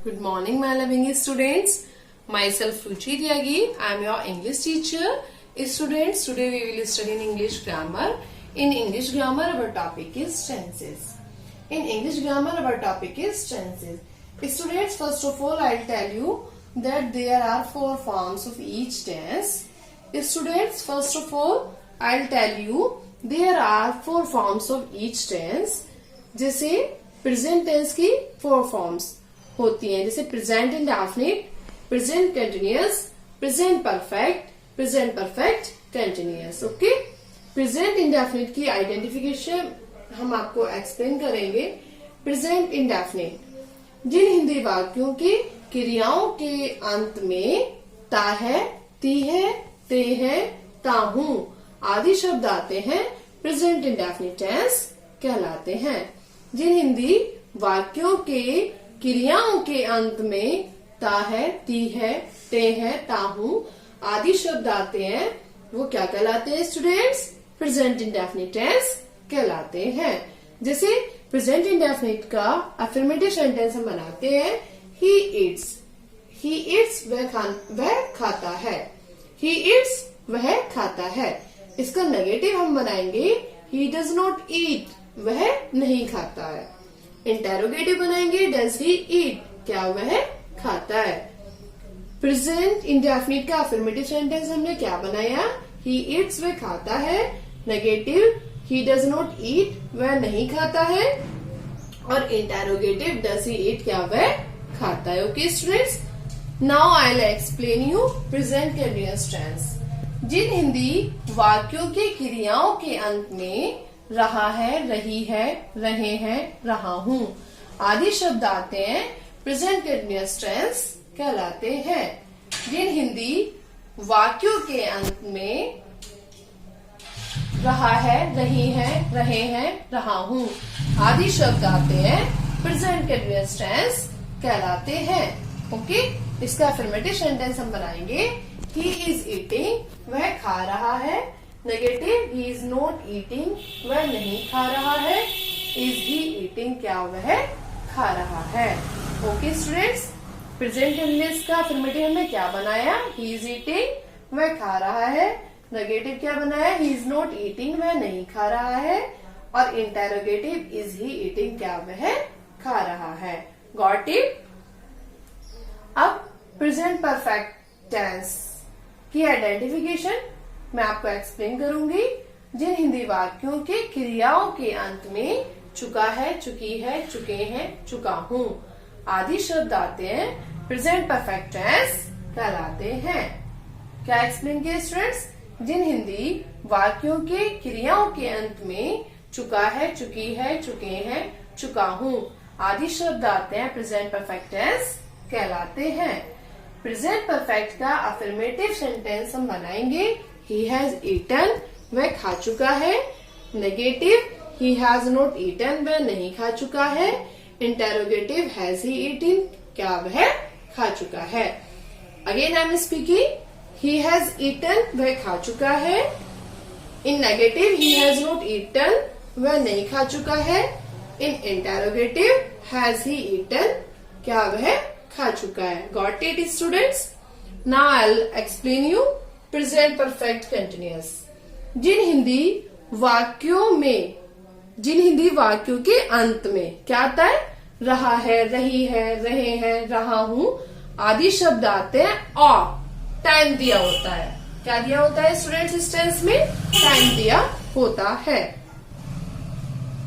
Good morning, my loving students. Myself Ruchi Tyagi. I am your English teacher. Students, today we will study in English grammar. In English grammar, our topic is tenses. In English grammar, our topic is tenses. Students, first of all, I'll tell you that there are 4 forms of each tense. Students, first of all, I'll tell you there are 4 forms of each tense. जैसे present tense की 4 forms होती हैं, जैसे present indefinite, present continuous, present perfect continuous. Okay, present indefinite की identification हम आपको explain करेंगे. Present indefinite, जिन हिंदी वाक्यों की क्रियाओं के अंत में ता है, ती है, ते है, ताहू आदि शब्द आते हैं, प्रेजेंट इंडेफिनिट टेंस कहलाते हैं. जिन हिंदी वाक्यों के क्रियाओं के अंत में ता है, ती है, ते है, ताहू आदि शब्द आते हैं, वो क्या कहलाते हैं स्टूडेंट्स? प्रेजेंट इंडेफिनिट टेंस कहलाते हैं. जैसे प्रेजेंट इंडेफिनिट का अफर्मेटिव सेंटेंस हम बनाते हैं, ही इट्स वह खाता है. ही इट्स वह खाता है. इसका नेगेटिव हम बनाएंगे, ही डज नॉट ईट, वह नहीं खाता है. इंटेरोगेटिव बनाएंगे, डज ही ईट, क्या वह खाता है. प्रेजेंट इंडेफिनिट का अफर्मेटिव सेंटेंस हमने क्या बनाया, ही ईट्स वह खाता है. Negative, he does not eat, वह नहीं खाता है. और इंटेरोगेटिव, डज ही ईट, क्या वह खाता है. Okay students, now I will explain you present continuous tense. जिन हिंदी वाक्यों की क्रियाओं के अंत में रहा है, रही है, रहे हैं, रहा हूं आदि शब्द आते हैं, प्रेजेंट कंटीन्यूअस टेंस कहलाते हैं. जिन हिंदी वाक्यों के अंत में रहा है, रही है, रहे हैं, रहा हूं आदि शब्द आते हैं, प्रेजेंट कंटीन्यूअस टेंस कहलाते हैं. ओके, इसका अफर्मेटिव सेंटेंस हम बनाएंगे, ही इज ईटिंग, वह खा रहा है. Negative, he is not eating, वह नहीं खा रहा है. इज ही ईटिंग, क्या वह खा रहा है. ओके स्टूडेंट्स, प्रेजेंट कंटीन्यूअस का अफर्मेटिव हमने क्या बनाया, ही इज ईटिंग, वह खा रहा है. नेगेटिव क्या बनाया, ही इज नॉट ईटिंग, वह नहीं खा रहा है. और इंटेरोगेटिव, इज ही ईटिंग, क्या वह खा रहा है. Got it. अब प्रेजेंट परफेक्ट टेंस की आइडेंटिफिकेशन मैं आपको एक्सप्लेन करूंगी. जिन हिंदी वाक्यों के क्रियाओं के अंत में चुका है, चुकी है, चुके हैं, चुका हूं आदि शब्द आते हैं, प्रेजेंट परफेक्ट टेंस कहलाते हैं. क्या एक्सप्लेन किया स्टूडेंट्स? जिन हिंदी वाक्यों के क्रियाओं के अंत में चुका है, चुकी है, चुके हैं, चुका हूं आदि शब्द आते हैं, प्रेजेंट परफेक्ट टेंस कहलाते हैं. प्रेजेंट परफेक्ट का अफर्मेटिव सेंटेंस हम बनाएंगे, ही हैज ईटन, वह खा चुका है. Negative, he has not eaten, वह नहीं खा चुका है. इंटेरोगेटिव, हैज ही ईटन, क्या वह खा चुका है. Again I am speaking, he has eaten, वह खा चुका है. In negative, he has not eaten, वह नहीं खा चुका है. In interrogative, has he eaten, क्या वह खा चुका है. Got it students? Now I will explain you present perfect continuous. जिन हिंदी वाक्यों के अंत में क्या आता है, रहा है, रही है, रहे हैं, रहा हूं आदि शब्द आते हैं, और टाइम दिया होता है. क्या दिया होता है स्टूडेंट्स? इस टेंस में टाइम दिया होता है,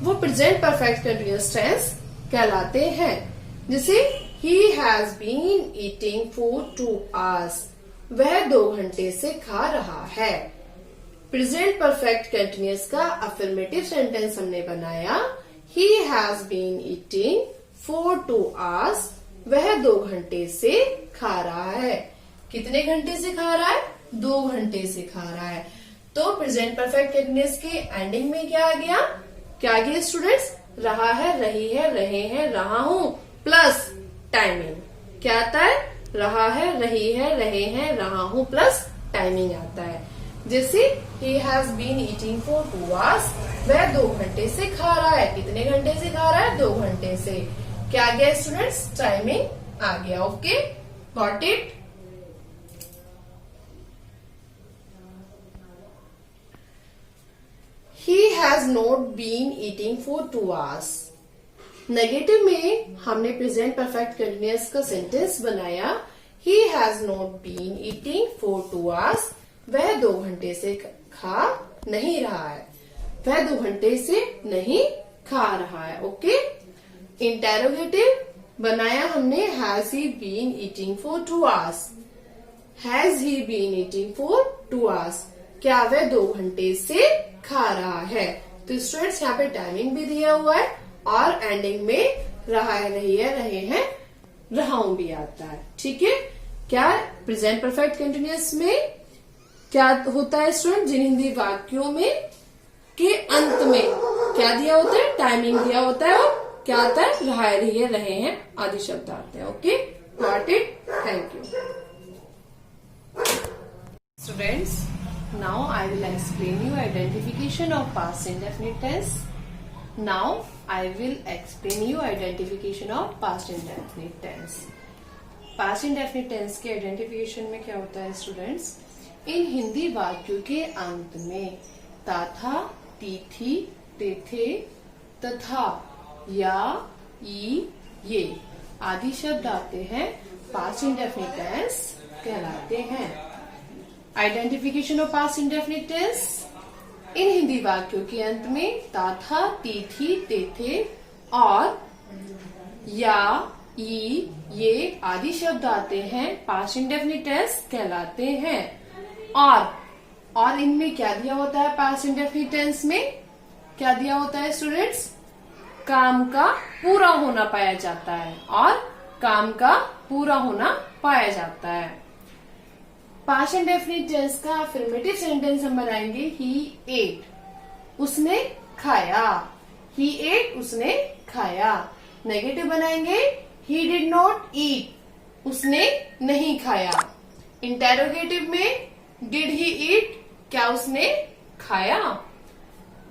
वो प्रेजेंट परफेक्ट कंटीन्यूअस टेंस कहलाते हैं. जैसे he has been eating for 2 hours, वह 2 घंटे से खा रहा है. प्रेजेंट परफेक्ट कंटीन्यूअस का अफर्मेटिव सेंटेंस हमने बनाया, he has been eating for 2 hours, वह 2 घंटे से खा रहा है. कितने घंटे से खा रहा है? 2 घंटे से खा रहा है. तो प्रेजेंट परफेक्ट कंटीन्यूअस के एंडिंग में क्या आ गया? क्या आ गया स्टूडेंट्स? रहा है, रही है, रहे हैं, रहा हूं प्लस टाइमिंग. क्या आता है? रहा है, रही है, रहे हैं, रहा हूं प्लस टाइमिंग आता है. जैसे he has been eating for 2 hours, वह 2 घंटे से खा रहा है. कितने घंटे से खा रहा है? 2 घंटे से. क्या आ गया स्टूडेंट्स? टाइमिंग आ गया. Okay, got it. He has not been eating for 2 hours. Negative में हमने प्रेजेंट परफेक्ट कंटिन्यूअस का सेंटेंस बनाया. He has not been eating for 2 hours. वह 2 घंटे से खा नहीं रहा है. वह 2 घंटे से नहीं खा रहा है. ओके. इंटेरोगेटिव बनाया हमने. Has he been eating for 2 hours? Has he been eating for 2 hours? क्या वह 2 घंटे से खा रहा है? तो स्टूडेंट्स यहाँ पे टाइमिंग भी दिया हुआ है और एंडिंग में रहा है, रही है, रहे हैं, रहाऊं भी आता है. ठीक है. क्या प्रेजेंट परफेक्ट कंटिन्यूअस में क्या होता है स्टूडेंट? जिन हिंदी वाक्यों में के अंत में क्या दिया होता है? टाइमिंग दिया होता है और क्या आता है? रहा है, रही है, रहे हैं आदि शब्द आते हैं. Okay, got it. Thank you students. Now I will explain you identification of past indefinite tense. Now I will explain you identification of past indefinite tense. Past indefinite tense के identification में क्या होता है स्टूडेंट्स? इन हिंदी वाक्यों के अंत में था, ती थी, ते थे, तथा, या, ई, ये आदि शब्द आते हैं. पास्ट इंडेफिनिट टेंस कहलाते हैं. Identification of past indefinite tense. इन हिंदी वाक्यों के अंत में था, ती थी, ते थे और या, ई, ये आदि शब्द आते हैं. पास्ट इंडेफिनिट टेंस कहलाते हैं. और इनमें क्या दिया होता है? पास्ट इंडेफिनिट टेंस में क्या दिया होता है स्टूडेंट्स? काम का पूरा होना पाया जाता है और काम का पूरा होना पाया जाता है. पास्ट इंडेफिनिट टेंस का अफर्मेटिव सेंटेंस हम बनाएंगे. ही एट, उसने खाया. ही एट, उसने खाया. नेगेटिव बनाएंगे. ही डिड नॉट ईट, उसने नहीं खाया. इंटेरोगेटिव में डिड ही ईट, क्या उसने खाया?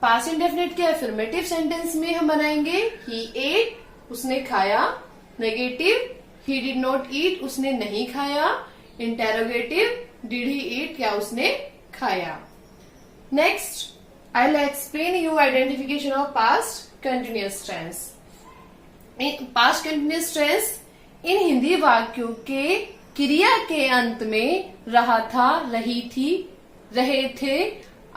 पास्ट इंडेफिनिट के अफर्मेटिव सेंटेंस में हम बनाएंगे. ही एट, उसने खाया. Negative. He did not eat, उसने नहीं खाया. इंटेरोगेटिव. डिड ही ईट, क्या उसने खाया? Next I will explain you identification of past continuous tense. Past continuous tense इन हिंदी वाक्यों के क्रिया के अंत में रहा था, रही थी, रहे थे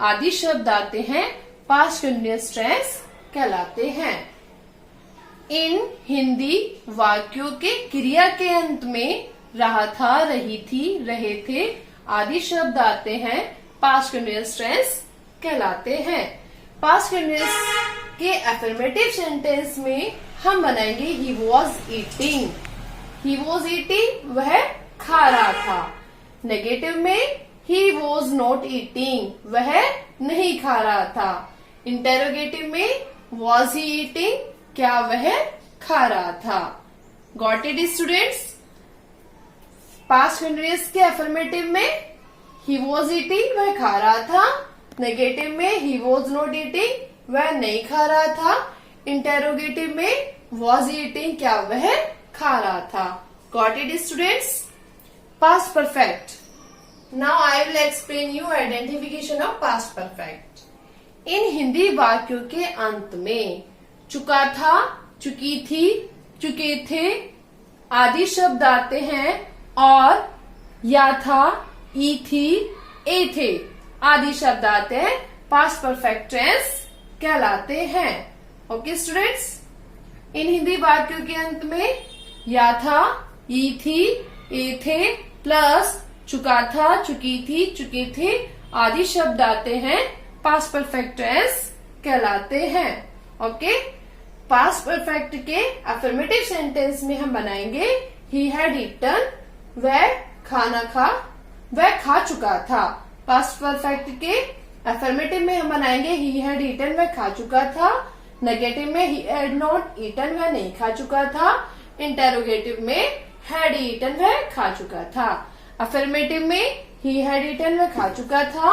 आदि शब्द आते हैं. पास्ट कंटिन्यूअस टेंस कहलाते हैं. इन हिंदी वाक्यों के क्रिया के अंत में रहा था, रही थी, रहे थे आदि शब्द आते हैं. पास्ट कंटिन्यूअस टेंस कहलाते हैं. पास्ट कंटिन्यूअस के अफर्मेटिव सेंटेंस में हम बनाएंगे. He was eating. He was eating, वह खा रहा था. नेगेटिव में ही वॉज नॉट ईटिंग, वह नहीं खा रहा था. इंटेरोगेटिव में वॉज ही ईटिंग, क्या वह खा रहा था? Got it students. Past continuous के अफर्मेटिव में ही वॉज ईटिंग, वह खा रहा था. नेगेटिव में ही वॉज नॉट ईटिंग, वह नहीं खा रहा था. इंटेरोगेटिव में वॉज ईटिंग, क्या वह खा रहा था? Got it students. Past perfect. Now I will explain you identification of past perfect. इन हिंदी वाक्यों के अंत में चुका था, चुकी थी, चुके थे आदि शब्द आते हैं और या था, ई थी, ए थे आदि शब्द आते हैं. पास्ट परफेक्ट टेंस कहलाते हैं. Okay students. इन हिंदी वाक्यों के अंत में या था, ई थी, ए थे प्लस चुका था, चुकी थी, चुके थे आदि शब्द आते हैं. पास्ट परफेक्ट टेंस कहलाते हैं. ओके. पास्ट परफेक्ट के अफर्मेटिव सेंटेंस में हम बनाएंगे. ही हैड ईटन, वह खा चुका था. पास्ट परफेक्ट के अफर्मेटिव में हम बनाएंगे. ही हैड ईटन, वह खा चुका था. नेगेटिव में ही हैड नॉट ईटन, वह नहीं खा चुका था. इंटेरोगेटिव में हैड ईटन, वह खा चुका था. अफर्मेटिव में ही हैड ईटन, वह खा चुका था.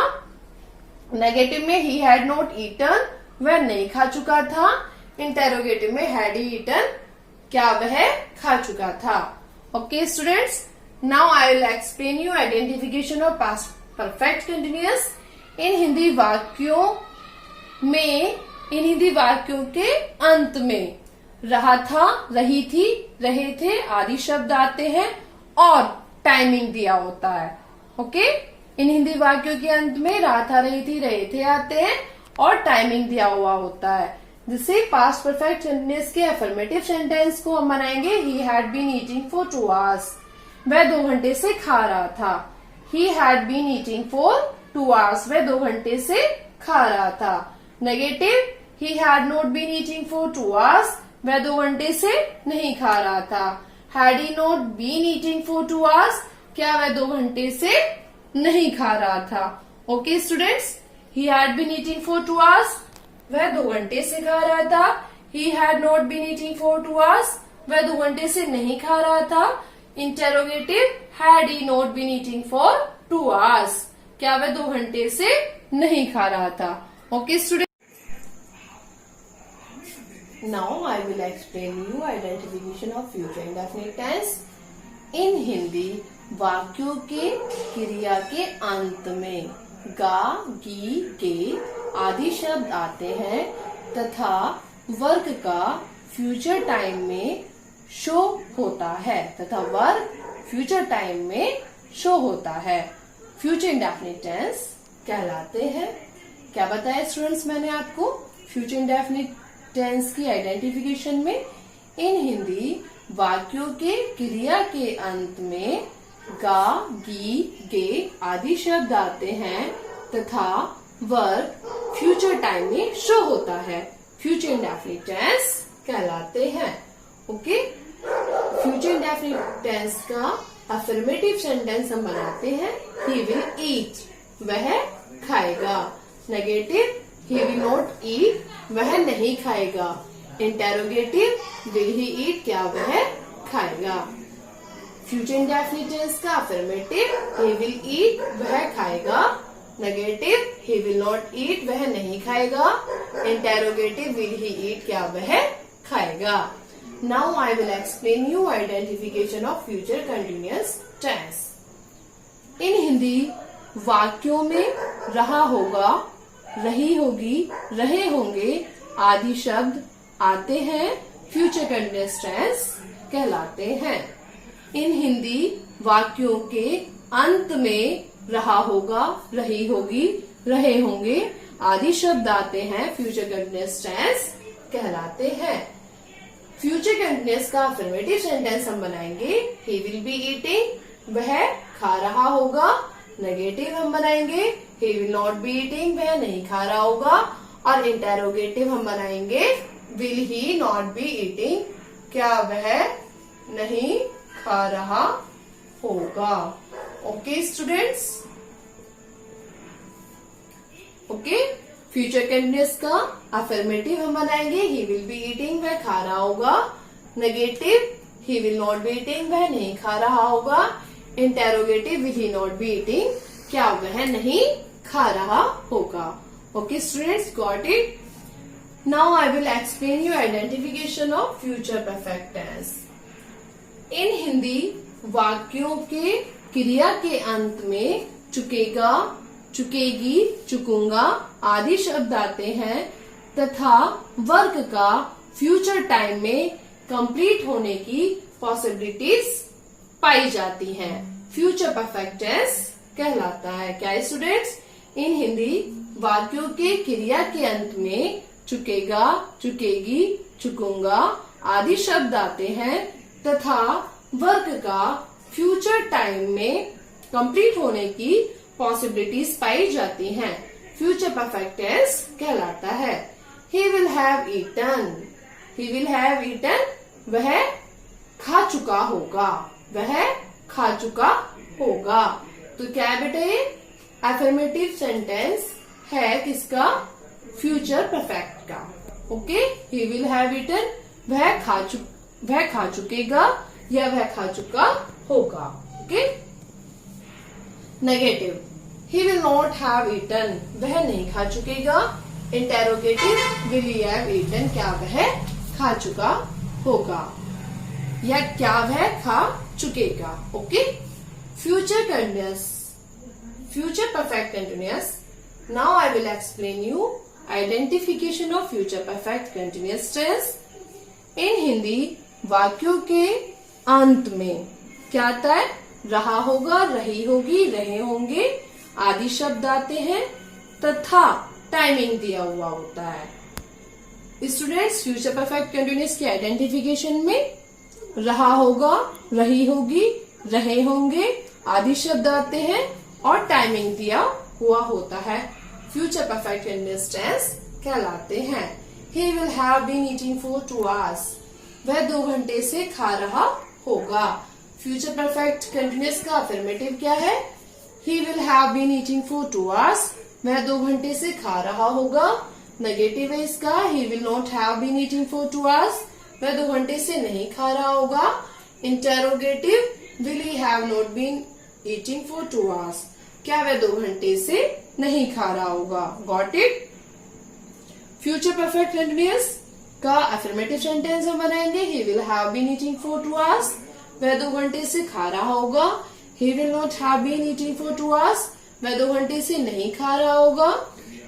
नेगेटिव में ही हैड नॉट ईटन, वह नहीं खा चुका था. इंटेरोगेटिव में हैड ईटन, क्या वह खा चुका था। Okay students, now I will explain you identification of past perfect continuous. इन हिंदी वाक्यों के अंत में रहा था, रही थी, रहे थे आदि शब्द आते हैं और टाइमिंग दिया होता है। ओके, इन हिंदी वाक्यों के अंत में रहा था, रही थी, रहे थे आते हैं और टाइमिंग दिया हुआ होता है। जिससे पास्ट परफेक्ट कंटिन्यूअस के अफर्मेटिव सेंटेंस को हम बनाएंगे। He had been eating for 2 hours, वह 2 घंटे से खा रहा था। He had been eating for 2 hours, वह 2 घंटे से खा रहा था। Negative, he had not been eating for 2 hours, वह 2 घंटे से नहीं खा रहा था। Had he not been eating for 2 hours, क्या वह 2 घंटे से नहीं खा रहा था। Okay students, he had been eating for 2 hours, वह 2 घंटे से खा रहा था। He had not been eating for 2 hours, वह 2 घंटे से नहीं खा रहा था। Interrogative, had he not been eating for 2 hours, क्या वह 2 घंटे से नहीं खा रहा था। Okay student, now I will explain you identification of future indefinite tense. इन हिंदी वाक्यों के क्रिया के अंत में गा, गी, के आदि शब्द आते हैं तथा वर्ग का फ्यूचर टाइम में शो होता है फ्यूचर इंडेफिनिट टेंस कहलाते हैं। क्या बताया स्टूडेंट्स मैंने आपको फ्यूचर इंडेफिनिट टेंस की आइडेंटिफिकेशन में? इन हिंदी वाक्यों के क्रिया के अंत में गा, गी, गे आदि शब्द आते हैं तथा वर्ग फ्यूचर टाइम में शो होता है, फ्यूचर इंडेफिनिट टेंस कहलाते हैं। ओके, फ्यूचर इंडेफिनिट टेंस का अफर्मेटिव सेंटेंस हम बनाते हैं। ही विल ईट, वह खाएगा। Negative, he will not eat, वह नहीं खाएगा। इंटेरोगेटिव, विल ही ईट, क्या वह खाएगा। फ्यूचर इंडेफिनिट टेंस का अफर्मेटिव, ही विल ईट, वह खाएगा। Negative, he will not eat, वह नहीं खाएगा। इंटेरोगेटिव, विल ही ईट, क्या वह खाएगा। Now I will explain you identification of future continuous tense. इन हिंदी वाक्यों में रहा होगा, रही होगी, रहे होंगे आदि शब्द आते हैं, फ्यूचर कंटिन्यूअस टेंस कहलाते हैं। इन हिंदी वाक्यों के अंत में रहा होगा, रही होगी, रहे होंगे आदि शब्द आते हैं, फ्यूचर कंटिन्यूअस टेंस कहलाते हैं। फ्यूचर कंटिन्यूअस का अफर्मेटिव सेंटेंस हम बनाएंगे। ही विल बी ईटिंग, वह खा रहा होगा। नेगेटिव हम बनाएंगे। ही विल नॉट बी ईटिंग, वह नहीं खा रहा होगा। और इंटेरोगेटिव हम बनाएंगे। Will he not be eating, क्या वह नहीं खा रहा होगा। Okay students, okay, future continuous का अफर्मेटिव हम बनाएंगे। ही विल बी ईटिंग, वह खा रहा होगा। Negative, he will not be eating, वह नहीं खा रहा होगा। Interrogative, will he not be eating, क्या वह नहीं खा रहा होगा। Okay students, got it. Now I will explain you identification of future perfect tense. इन हिंदी वाक्यों के क्रिया के अंत में चुकेगा, चुकेगी, चुकूंगा आदि शब्द आते हैं तथा वर्ग का फ्यूचर टाइम में कंप्लीट होने की पॉसिबिलिटीज पाई जाती हैं, फ्यूचर परफेक्ट टेंस कहलाता है। क्या स्टूडेंट्स? इन हिंदी वाक्यों के क्रिया के अंत में चुकेगा, चुकेगी, चुकूंगा आदि शब्द आते हैं तथा वर्ग का फ्यूचर टाइम में कंप्लीट होने की पॉसिबिलिटीज पाई जाती हैं, फ्यूचर परफेक्ट टेंस कहलाता है। He will have eaten, he will have eaten, वह खा चुका होगा, वह खा चुका होगा। तो क्या है बेटा, ये अफर्मेटिव सेंटेंस है किसका? फ्यूचर परफेक्ट का। Okay, he will have eaten, वह खा चुकेगा या वह खा चुका होगा। Okay, negative, he will not have eaten, वह नहीं खा चुकेगा। Interrogative, will he have eaten, क्या वह खा चुका होगा। या क्या वह खा चुकेगा. Okay. Future continuous, future perfect continuous. Now I will explain you identification of future perfect continuous tense. इन हिंदी वाक्यों के अंत में क्या आता है? रहा होगा, रही होगी, रहे होंगे आदि शब्द आते हैं तथा टाइमिंग दिया हुआ होता है. स्टूडेंट्स, फ्यूचर परफेक्ट कंटिन्यूअस की आइडेंटिफिकेशन में रहा होगा, रही होगी, रहे होंगे आदि शब्द आते हैं और टाइमिंग दिया हुआ होता है. फ्यूचर परफेक्ट कंटिन्यूअस टेंस कहलाते हैं. He will have been eating for 2 hours. वह 2 घंटे से खा रहा होगा. फ्यूचर परफेक्ट कंटिन्यूअस का अफर्मेटिव क्या है? He will have been eating for 2 hours. वह 2 घंटे से खा रहा होगा. नेगेटिव है इसका He will not have been eating for 2 hours. वह 2 घंटे से नहीं खा रहा होगा. Interrogative Will he have not been eating for 2 hours. क्या वह 2 घंटे से नहीं खा रहा होगा. Got it. Future perfect continuous का अफर्मेटिव सेंटेंस हम बनाएंगे. He will have been eating for 2 hours. वह 2 घंटे से खा रहा होगा. He will not have been eating for 2 hours. वह 2 घंटे से नहीं खा रहा होगा.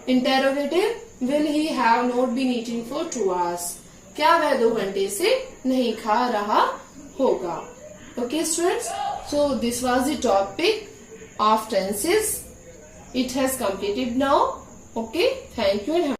Interrogative Will he have not been eating for 2 hours. क्या वह 2 घंटे से नहीं खा रहा होगा. Okay students, so this was the topic of tenses. It has completed now. Okay, thank you and